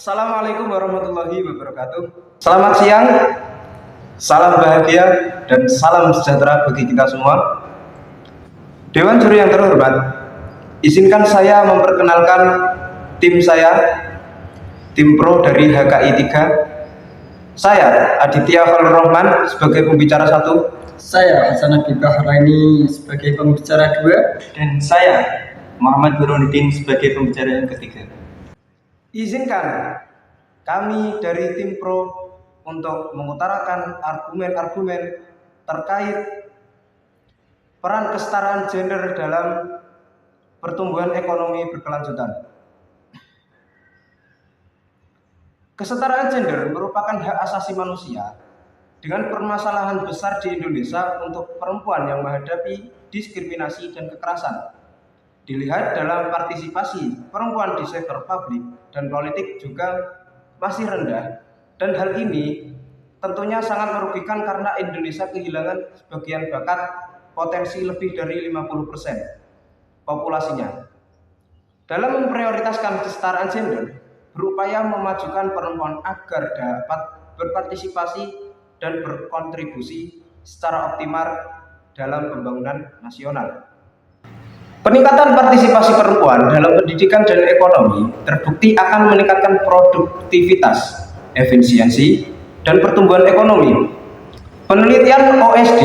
Assalamualaikum warahmatullahi wabarakatuh. Selamat siang, salam bahagia, dan salam sejahtera bagi kita semua. Dewan juri yang terhormat, izinkan saya memperkenalkan tim saya, tim pro dari HKI 3. Saya, Aditya Khalil Rahman, sebagai pembicara 1. Saya, Hasan Abibah Raini, sebagai pembicara 2. Dan saya, Muhammad Burhanuddin, sebagai pembicara yang ketiga. Izinkan kami dari tim pro untuk mengutarakan argumen-argumen terkait peran kesetaraan gender dalam pertumbuhan ekonomi berkelanjutan. Kesetaraan gender merupakan hak asasi manusia dengan permasalahan besar di Indonesia untuk perempuan yang menghadapi diskriminasi dan kekerasan. Dilihat dalam partisipasi perempuan di sektor publik dan politik juga masih rendah, dan hal ini tentunya sangat merugikan karena Indonesia kehilangan sebagian bakat potensi lebih dari 50% populasinya. Dalam memprioritaskan kesetaraan gender, berupaya memajukan perempuan agar dapat berpartisipasi dan berkontribusi secara optimal dalam pembangunan nasional. Peningkatan partisipasi perempuan dalam pendidikan dan ekonomi terbukti akan meningkatkan produktivitas, efisiensi, dan pertumbuhan ekonomi. Penelitian OSD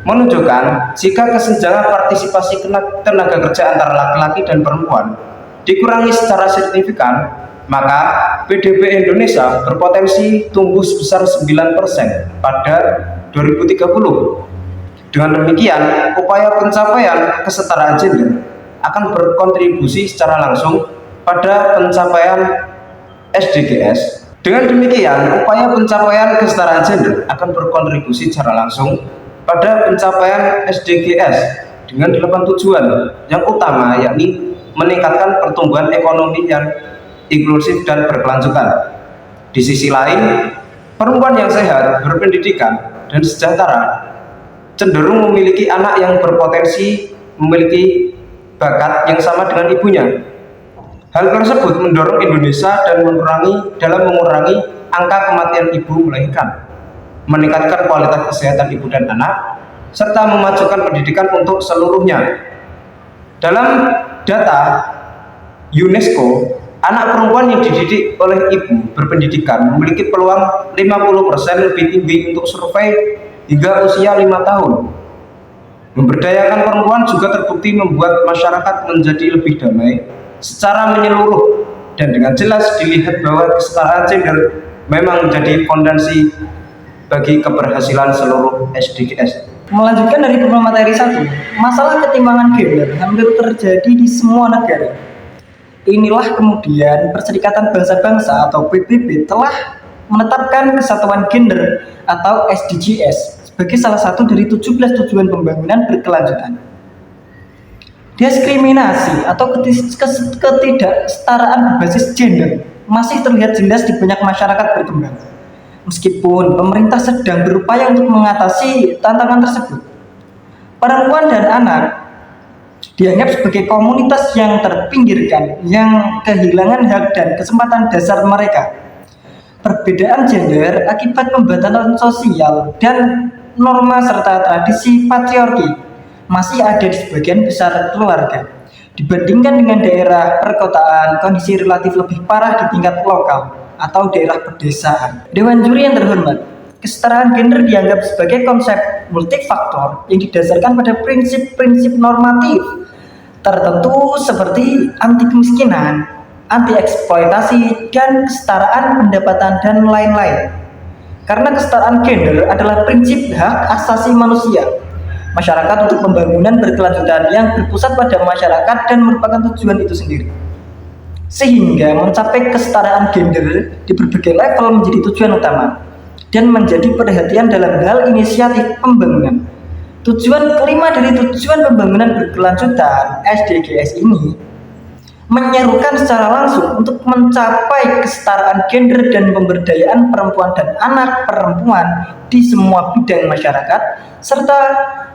menunjukkan jika kesenjangan partisipasi tenaga kerja antara laki-laki dan perempuan dikurangi secara signifikan, maka PDB Indonesia berpotensi tumbuh sebesar 9% pada 2030. Dengan demikian, upaya pencapaian kesetaraan gender akan berkontribusi secara langsung pada pencapaian SDGs. Dengan demikian, upaya pencapaian kesetaraan gender akan berkontribusi secara langsung pada pencapaian SDGs dengan 8 tujuan yang utama, yakni meningkatkan pertumbuhan ekonomi yang inklusif dan berkelanjutan. Di sisi lain, perempuan yang sehat, berpendidikan, dan sejahtera cenderung memiliki anak yang berpotensi memiliki bakat yang sama dengan ibunya. Hal tersebut mendorong Indonesia dalam mengurangi angka kematian ibu melahirkan, meningkatkan kualitas kesehatan ibu dan anak, serta memajukan pendidikan untuk seluruhnya. Dalam data UNESCO, anak perempuan yang dididik oleh ibu berpendidikan memiliki peluang 50% lebih tinggi untuk survei hingga usia 5 tahun. Memberdayakan perempuan juga terbukti membuat masyarakat menjadi lebih damai secara menyeluruh, dan dengan jelas dilihat bahwa kesetaraan gender memang menjadi fondasi bagi keberhasilan seluruh SDGs. Melanjutkan dari materi 1, masalah ketimpangan gender hampir terjadi di semua negara. Inilah kemudian Perserikatan Bangsa-Bangsa atau PBB telah menetapkan kesatuan gender atau SDGs sebagai salah satu dari 17 tujuan pembangunan berkelanjutan. Diskriminasi atau ketidaksetaraan berbasis gender masih terlihat jelas di banyak masyarakat berkembang. Meskipun pemerintah sedang berupaya untuk mengatasi tantangan tersebut, perempuan dan anak dianggap sebagai komunitas yang terpinggirkan, yang kehilangan hak dan kesempatan dasar mereka. Perbedaan gender akibat pembatasan sosial dan norma serta tradisi patriarki masih ada di sebagian besar keluarga. Dibandingkan dengan daerah perkotaan, kondisi relatif lebih parah di tingkat lokal atau daerah pedesaan. Dewan juri yang terhormat, kesetaraan gender dianggap sebagai konsep multifaktor yang didasarkan pada prinsip-prinsip normatif tertentu seperti anti kemiskinan, anti eksploitasi, dan kesetaraan pendapatan dan lain-lain. Karena kesetaraan gender adalah prinsip hak asasi manusia masyarakat untuk pembangunan berkelanjutan yang berpusat pada masyarakat dan merupakan tujuan itu sendiri. Sehingga mencapai kesetaraan gender di berbagai level menjadi tujuan utama dan menjadi perhatian dalam hal inisiatif pembangunan. Tujuan kelima dari tujuan pembangunan berkelanjutan SDGs ini menyerukan secara langsung untuk mencapai kesetaraan gender dan pemberdayaan perempuan dan anak perempuan di semua bidang masyarakat, serta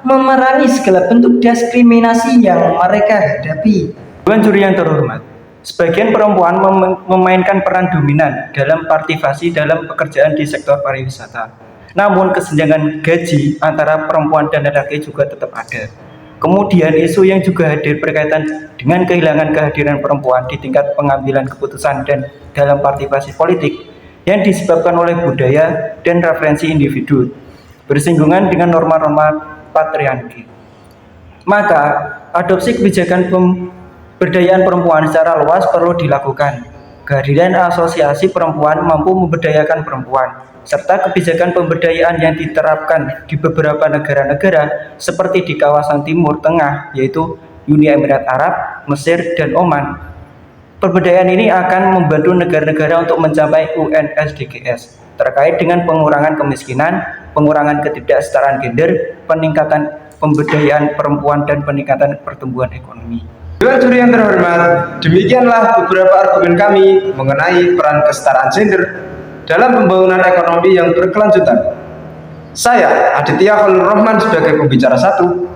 memerangi segala bentuk diskriminasi yang mereka hadapi. Dewan juri yang terhormat, Sebagian perempuan memainkan peran dominan dalam partisipasi dalam pekerjaan di sektor pariwisata. Namun kesenjangan gaji antara perempuan dan laki-laki juga tetap ada. Kemudian isu yang juga hadir berkaitan dengan kehilangan kehadiran perempuan di tingkat pengambilan keputusan dan dalam partisipasi politik yang disebabkan oleh budaya dan referensi individu, bersinggungan dengan norma-norma patriarki. Maka, adopsi kebijakan pemberdayaan perempuan secara luas perlu dilakukan. Kehadiran asosiasi perempuan mampu memberdayakan perempuan, serta kebijakan pemberdayaan yang diterapkan di beberapa negara-negara seperti di kawasan Timur Tengah, yaitu Uni Emirat Arab, Mesir, dan Oman. Pemberdayaan ini akan membantu negara-negara untuk mencapai UNSDGs terkait dengan pengurangan kemiskinan, pengurangan ketidaksetaraan gender, peningkatan pemberdayaan perempuan, dan peningkatan pertumbuhan ekonomi. Dewan juri yang terhormat, demikianlah beberapa argumen kami mengenai peran kesetaraan gender dalam pembangunan ekonomi yang berkelanjutan. Saya, Aditya Khalil Rahman sebagai pembicara 1.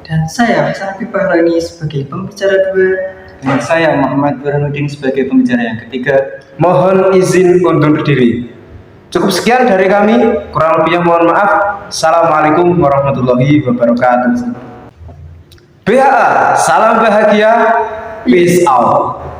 Dan saya, Safi Pahrani sebagai pembicara 2. Dan saya Muhammad Burhanuddin sebagai pembicara yang ketiga. Mohon izin undur diri. Cukup sekian dari kami, kurang lebihnya mohon maaf. Assalamualaikum warahmatullahi wabarakatuh. BHA, salam bahagia, peace out.